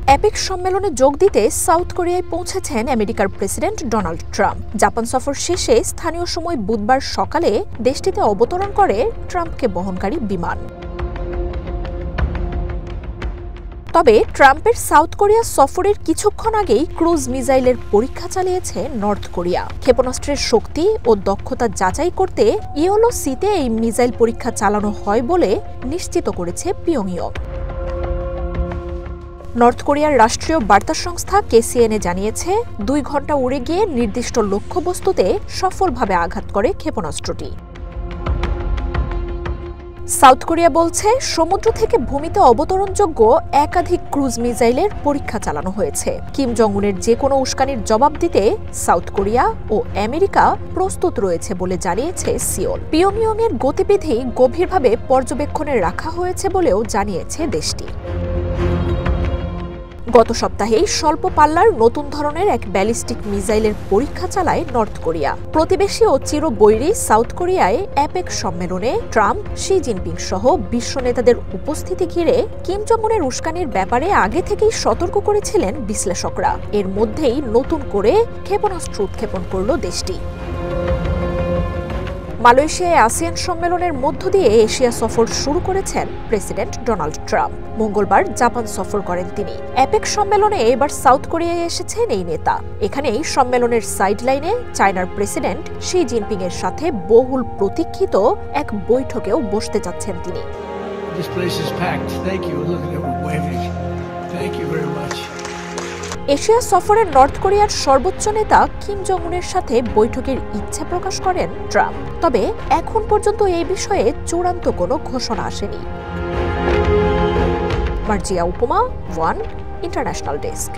APEC সম্মেলনে যোগ দিতে সাউথ কোরিয়ায় পৌঁছেছেন আমেরিকার প্রেসিডেন্ট ডোনাল্ড ট্রাম্প। জাপান সফর শেষে স্থানীয় সময় বুধবার সকালে দেশটিতে অবতরণ করে ট্রাম্পকে বহনকারী বিমান। তবে ট্রাম্পের সাউথ কোরিয়া সফরের কিছুক্ষণ আগেই ক্রুজ মিসাইলের পরীক্ষা চালিয়েছে নর্থ কোরিয়া। ক্ষেপণাস্ত্রের শক্তি ও দক্ষতা যাচাই করতে ইওলো-সিতে এই মিসাইল পরীক্ষা চালানো হয় বলে নিশ্চিত করেছে পিয়ংইয়ং। নর্থ কোরিয়ার রাষ্ট্রীয় বার্তা সংস্থা KCNA জানিয়েছে 2 ঘণ্টা উড়ে গিয়ে নির্দিষ্ট লক্ষ্যবস্তুতে সফলভাবে আঘাত করে ক্ষেপণাস্ত্রটি। সাউথ কোরিয়া বলছে সমুদ্র থেকে ভূমিতে অবতরণযোগ্য একাধিক ক্রুজ মিসাইলের পরীক্ষা চালানো হয়েছে। কিম জং উনের যে কোনো উস্কানির জবাব দিতে সাউথ কোরিয়া ও আমেরিকা প্রস্তুত রয়েছে বলে জানিয়েছে সিওল। পিয়ংইয়ং এর গতিবিধি গভীরভাবে পর্যবেক্ষণে রাখা হয়েছে বলেও জানিয়েছে দেশটি। গত সপ্তাহেই স্বল্প পাল্লার নতুন ধরনের এক ব্যালিস্টিক মিসাইলের পরীক্ষা চালায় নর্থ কোরিয়া। প্রতিবেশী ও চিরবৈরী সাউথ কোরিয়ায় অ্যাপেক সম্মেলনে ট্রাম্প, শি জিনপিং সহ বিশ্ব নেতাদের উপস্থিতি ঘিরে কিম জং উনের উস্কানির ব্যাপারে আগে থেকেই সতর্ক করেছিলেন বিশ্লেষকরা। এর মধ্যেই নতুন করে ক্ষেপণাস্ত্র উৎক্ষেপণ করল দেশটি। মালয়েশিয়ায় আসিয়ান সম্মেলনের মধ্য দিয়ে এশিয়া সফর শুরু করেছেন প্রেসিডেন্ট ডোনাল্ড ট্রাম্প। মঙ্গলবার জাপান সফর করেন তিনি। অ্যাপেক সম্মেলনে এবার সাউথ কোরিয়ায় এসেছেন এই নেতা। এখানেই সম্মেলনের সাইডলাইনে চায়নার প্রেসিডেন্ট শি জিনপিং এর সাথে বহুল প্রতীক্ষিত এক বৈঠকেও বসতে যাচ্ছেন তিনি। এশিয়া সফরে নর্থ কোরিয়ার সর্বোচ্চ নেতা কিম জং উনের সাথে বৈঠকের ইচ্ছা প্রকাশ করেন ট্রাম্প। তবে এখন পর্যন্ত এই বিষয়ে চূড়ান্ত কোনো ঘোষণা আসেনি। মার্জিয়া উপমা, ওয়ান ইন্টারন্যাশনাল ডেস্ক।